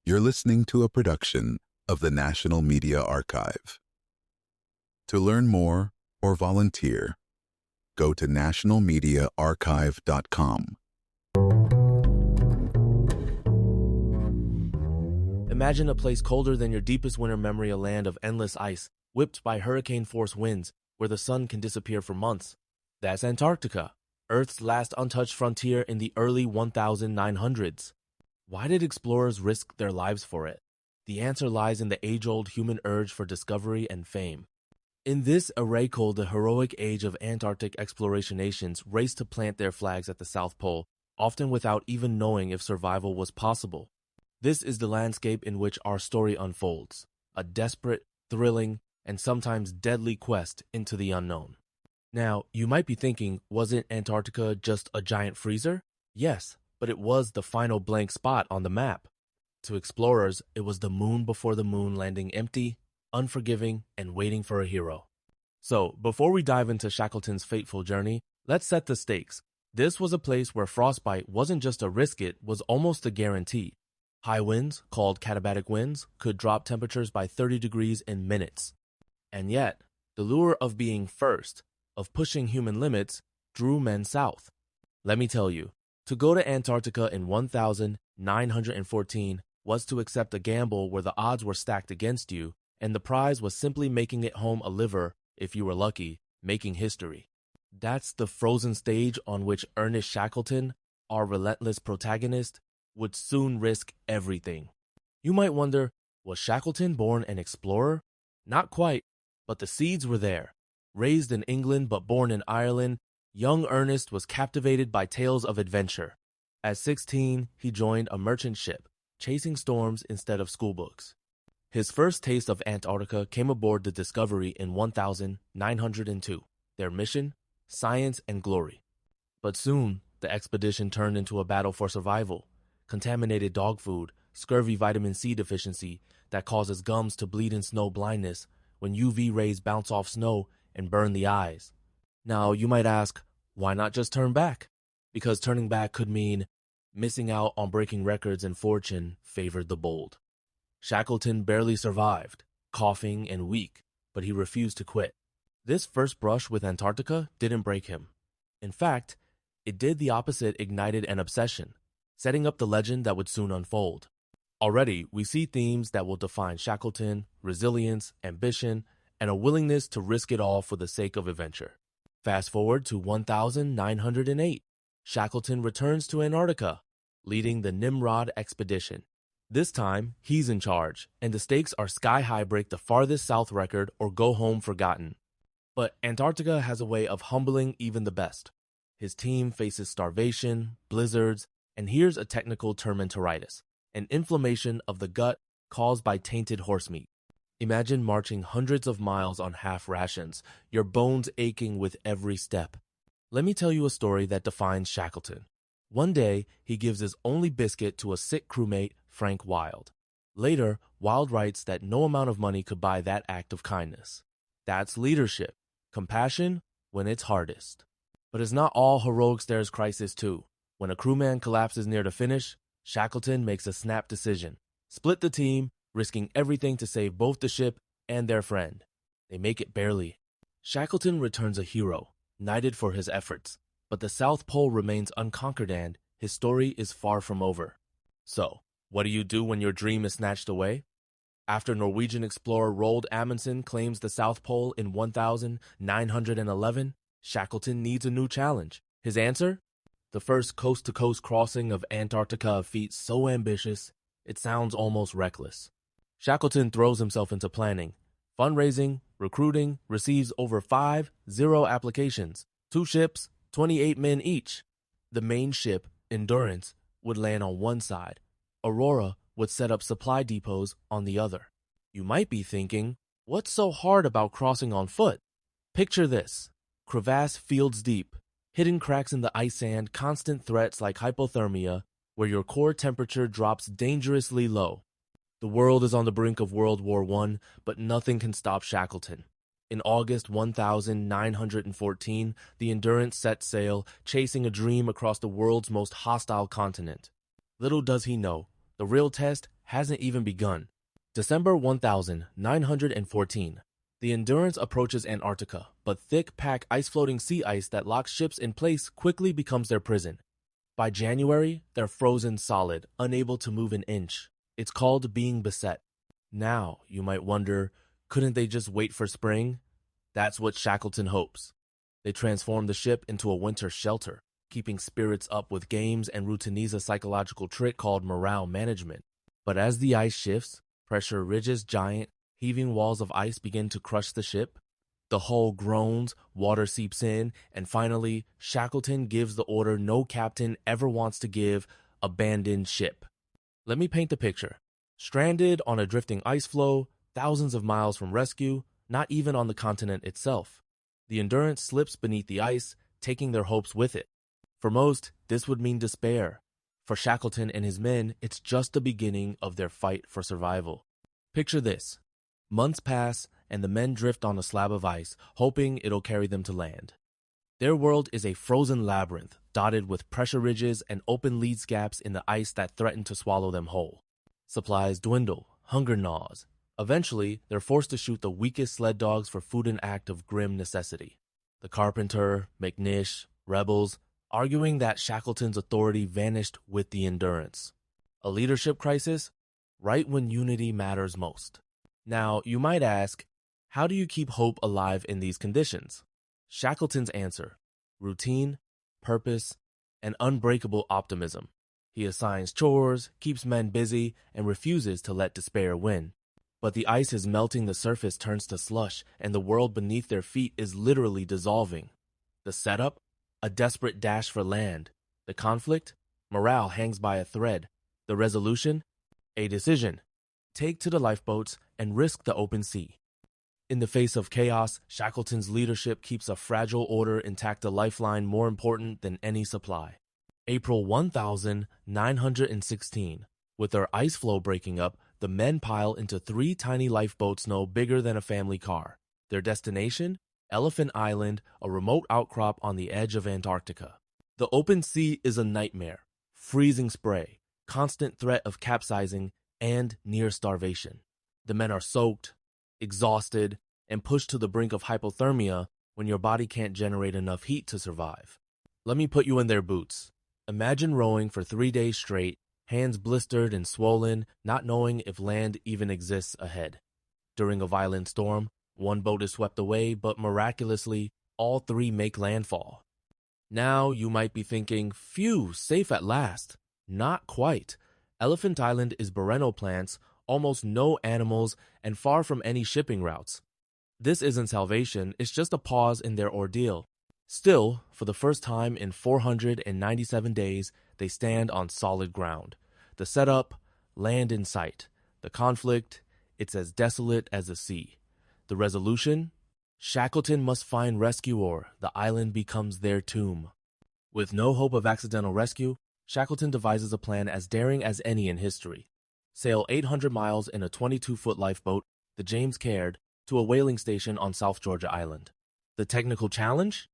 You're listening to a production of the National Media Archive. To learn more or volunteer, go to nationalmediaarchive.com. Imagine a place colder than your deepest winter memory, a land of endless ice, whipped by hurricane-force winds, where the sun can disappear for months. That's Antarctica, Earth's last untouched frontier in the early 1900s. Why did explorers risk their lives for it? The answer lies in the age-old human urge for discovery and fame. In this array called the heroic age of Antarctic exploration, nations raced to plant their flags at the South Pole, often without even knowing if survival was possible. This is the landscape in which our story unfolds, a desperate, thrilling, and sometimes deadly quest into the unknown. Now, you might be thinking, wasn't Antarctica just a giant freezer? Yes, but it was the final blank spot on the map. To explorers, it was the moon before the moon, landing empty, unforgiving, and waiting for a hero. So, before we dive into Shackleton's fateful journey, let's set the stakes. This was a place where frostbite wasn't just a risk, it was almost a guarantee. High winds, called katabatic winds, could drop temperatures by 30 degrees in minutes. And yet, the lure of being first, of pushing human limits, drew men south. Let me tell you, to go to Antarctica in 1914 was to accept a gamble where the odds were stacked against you, and the prize was simply making it home a liver, if you were lucky, making history. That's the frozen stage on which Ernest Shackleton, our relentless protagonist, would soon risk everything. You might wonder, was Shackleton born an explorer? Not quite, but the seeds were there. Raised in England but born in Ireland, young Ernest was captivated by tales of adventure. At 16, he joined a merchant ship, chasing storms instead of schoolbooks. His first taste of Antarctica came aboard the Discovery in 1902. Their mission? Science and glory. But soon, the expedition turned into a battle for survival. Contaminated dog food, scurvy vitamin C deficiency that causes gums to bleed in snow blindness when UV rays bounce off snow and burn the eyes. Now, you might ask, why not just turn back? Because turning back could mean missing out on breaking records, and fortune favored the bold. Shackleton barely survived, coughing and weak, but he refused to quit. This first brush with Antarctica didn't break him. In fact, it did the opposite, ignited an obsession, setting up the legend that would soon unfold. Already, we see themes that will define Shackleton: resilience, ambition, and a willingness to risk it all for the sake of adventure. Fast forward to 1908. Shackleton returns to Antarctica, leading the Nimrod expedition. This time, he's in charge, and the stakes are sky-high: break the farthest south record or go home forgotten. But Antarctica has a way of humbling even the best. His team faces starvation, blizzards, and here's a technical term: enteritis, an inflammation of the gut caused by tainted horse meat. Imagine marching hundreds of miles on half rations, your bones aching with every step. Let me tell you a story that defines Shackleton. One day, he gives his only biscuit to a sick crewmate, Frank Wild. Later, Wild writes that no amount of money could buy that act of kindness. That's leadership, compassion when it's hardest. But it's not all heroics, there's crisis too. When a crewman collapses near the finish, Shackleton makes a snap decision. Split the team, risking everything to save both the ship and their friend. They make it barely. Shackleton returns a hero, knighted for his efforts. But the South Pole remains unconquered and his story is far from over. So, what do you do when your dream is snatched away? After Norwegian explorer Roald Amundsen claims the South Pole in 1911, Shackleton needs a new challenge. His answer? The first coast-to-coast crossing of Antarctica, a feat so ambitious, it sounds almost reckless. Shackleton throws himself into planning, fundraising, recruiting, receives over 50 applications, 2 ships, 28 men each. The main ship, Endurance, would land on one side. Aurora would set up supply depots on the other. You might be thinking, what's so hard about crossing on foot? Picture this: crevasse fields deep, hidden cracks in the ice sand, constant threats like hypothermia, where your core temperature drops dangerously low. The world is on the brink of World War I, but nothing can stop Shackleton. In August 1914, the Endurance set sail, chasing a dream across the world's most hostile continent. Little does he know, the real test hasn't even begun. December 1914. The Endurance approaches Antarctica, but thick pack ice-floating sea ice that locks ships in place quickly becomes their prison. By January, they're frozen solid, unable to move an inch. It's called being beset. Now, you might wonder, couldn't they just wait for spring? That's what Shackleton hopes. They transform the ship into a winter shelter, keeping spirits up with games and routinize a psychological trick called morale management. But as the ice shifts, pressure ridges giant, heaving walls of ice begin to crush the ship. The hull groans, water seeps in, and finally, Shackleton gives the order no captain ever wants to give: abandon ship. Let me paint the picture. Stranded on a drifting ice floe, thousands of miles from rescue, not even on the continent itself. The Endurance slips beneath the ice, taking their hopes with it. For most, this would mean despair. For Shackleton and his men, it's just the beginning of their fight for survival. Picture this. Months pass, and the men drift on a slab of ice, hoping it'll carry them to land. Their world is a frozen labyrinth, dotted with pressure ridges and open leads gaps in the ice that threaten to swallow them whole. Supplies dwindle, hunger gnaws. Eventually, they're forced to shoot the weakest sled dogs for food, an act of grim necessity. The carpenter, McNish, rebels, arguing that Shackleton's authority vanished with the Endurance. A leadership crisis? Right when unity matters most. Now, you might ask, how do you keep hope alive in these conditions? Shackleton's answer: routine, purpose, and unbreakable optimism. He assigns chores, keeps men busy, and refuses to let despair win. But the ice is melting, the surface turns to slush, and the world beneath their feet is literally dissolving. The setup? A desperate dash for land. The conflict? Morale hangs by a thread. The resolution? A decision. Take to the lifeboats and risk the open sea. In the face of chaos, Shackleton's leadership keeps a fragile order intact, a lifeline more important than any supply. April 1916. With their ice floe breaking up, the men pile into 3 tiny lifeboats no bigger than a family car. Their destination? Elephant Island, a remote outcrop on the edge of Antarctica. The open sea is a nightmare. Freezing spray, constant threat of capsizing, and near starvation. The men are soaked, exhausted, and pushed to the brink of hypothermia when your body can't generate enough heat to survive. Let me put you in their boots. Imagine rowing for 3 days straight, hands blistered and swollen, not knowing if land even exists ahead. During a violent storm, one boat is swept away, but miraculously, all 3 make landfall. Now you might be thinking, phew, safe at last. Not quite. Elephant Island is perennial plants, almost no animals, and far from any shipping routes. This isn't salvation, it's just a pause in their ordeal. Still, for the first time in 497 days, they stand on solid ground. The setup, land in sight. The conflict, it's as desolate as the sea. The resolution? Shackleton must find rescue or the island becomes their tomb. With no hope of accidental rescue, Shackleton devises a plan as daring as any in history. Sail 800 miles in a 22-foot lifeboat, the James Caird, to a whaling station on South Georgia Island. The technical challenge?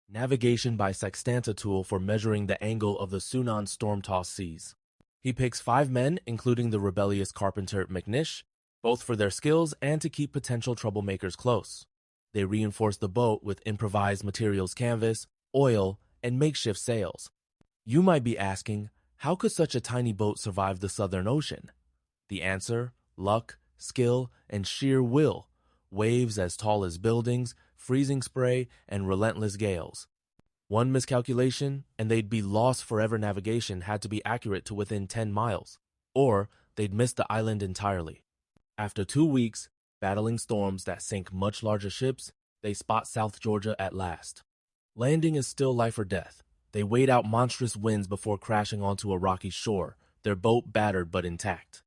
Navigation by sextanta tool for measuring the angle of the Sunan's storm-tossed seas. He picks 5 men, including the rebellious carpenter McNish, both for their skills and to keep potential troublemakers close. They reinforce the boat with improvised materials, canvas, oil, and makeshift sails. You might be asking, how could such a tiny boat survive the Southern Ocean? The answer: luck, skill, and sheer will. Waves as tall as buildings, freezing spray, and relentless gales. One miscalculation, and they'd be lost forever. Navigation had to be accurate to within 10 miles, or they'd miss the island entirely. After 2 weeks, battling storms that sink much larger ships, they spot South Georgia at last. Landing is still life or death. They wait out monstrous winds before crashing onto a rocky shore, their boat battered but intact.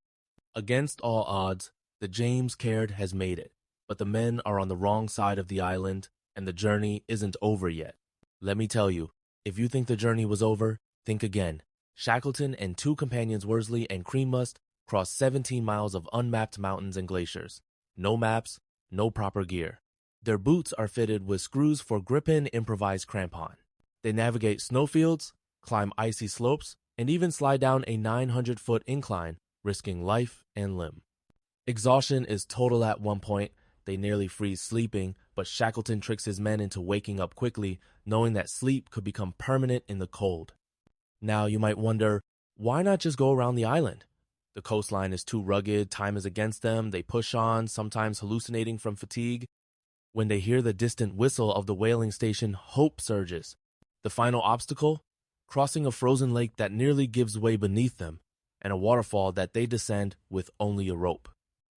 Against all odds, the James Caird has made it, but the men are on the wrong side of the island, and the journey isn't over yet. Let me tell you, if you think the journey was over, think again. Shackleton and 2 companions, Worsley and Creammust, crossed 17 miles of unmapped mountains and glaciers. No maps, no proper gear. Their boots are fitted with screws for grip and improvised crampon. They navigate snowfields, climb icy slopes, and even slide down a 900-foot incline, risking life and limb. Exhaustion is total at one point. They nearly freeze sleeping, but Shackleton tricks his men into waking up quickly, knowing that sleep could become permanent in the cold. Now you might wonder, why not just go around the island? The coastline is too rugged, time is against them, they push on, sometimes hallucinating from fatigue. When they hear the distant whistle of the whaling station, hope surges. The final obstacle? Crossing a frozen lake that nearly gives way beneath them, and a waterfall that they descend with only a rope.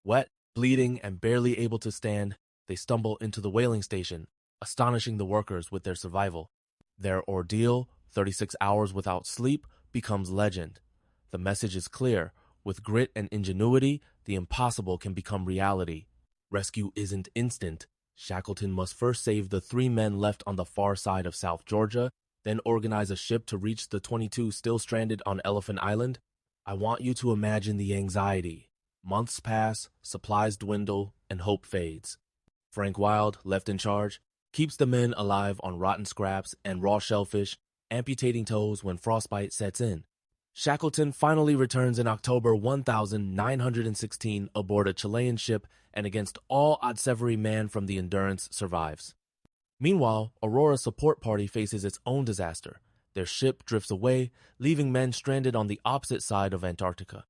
Wet, bleeding, and barely able to stand, they stumble into the whaling station, astonishing the workers with their survival. Their ordeal, 36 hours without sleep, becomes legend. The message is clear. With grit and ingenuity, the impossible can become reality. Rescue isn't instant. Shackleton must first save the 3 men left on the far side of South Georgia, then organize a ship to reach the 22 still stranded on Elephant Island. I want you to imagine the anxiety. Months pass, supplies dwindle, and hope fades. Frank Wild, left in charge, keeps the men alive on rotten scraps and raw shellfish, amputating toes when frostbite sets in. Shackleton finally returns in October 1916 aboard a Chilean ship, and against all odds every man from the Endurance survives. Meanwhile, Aurora's support party faces its own disaster. Their ship drifts away, leaving men stranded on the opposite side of Antarctica.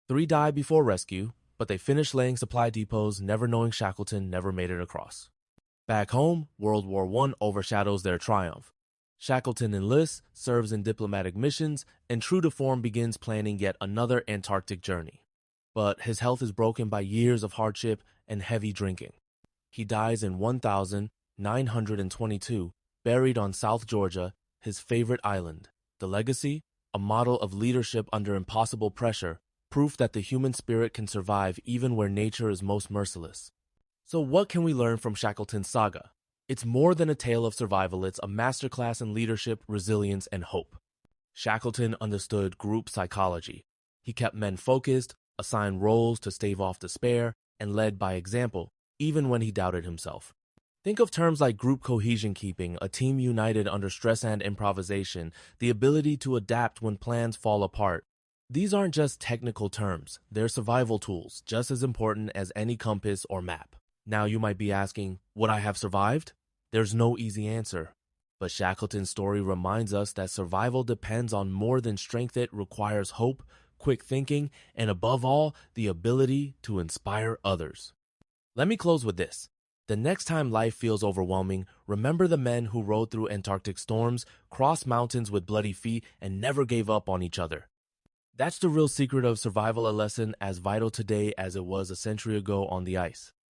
3 die before rescue, but they finish laying supply depots, never knowing Shackleton never made it across. Back home, World War I overshadows their triumph. Shackleton enlists, serves in diplomatic missions, and true to form begins planning yet another Antarctic journey. But his health is broken by years of hardship and heavy drinking. He dies in 1922, buried on South Georgia, his favorite island. The legacy? A model of leadership under impossible pressure, proof that the human spirit can survive even where nature is most merciless. So what can we learn from Shackleton's saga? It's more than a tale of survival, it's a masterclass in leadership, resilience, and hope. Shackleton understood group psychology. He kept men focused, assigned roles to stave off despair, and led by example, even when he doubted himself. Think of terms like group cohesion keeping, a team united under stress and improvisation, the ability to adapt when plans fall apart. These aren't just technical terms, they're survival tools, just as important as any compass or map. Now you might be asking, would I have survived? There's no easy answer. But Shackleton's story reminds us that survival depends on more than strength. It requires hope, quick thinking, and above all, the ability to inspire others. Let me close with this. The next time life feels overwhelming, remember the men who rode through Antarctic storms, crossed mountains with bloody feet, and never gave up on each other. That's the real secret of survival, a lesson as vital today as it was a century ago on the ice.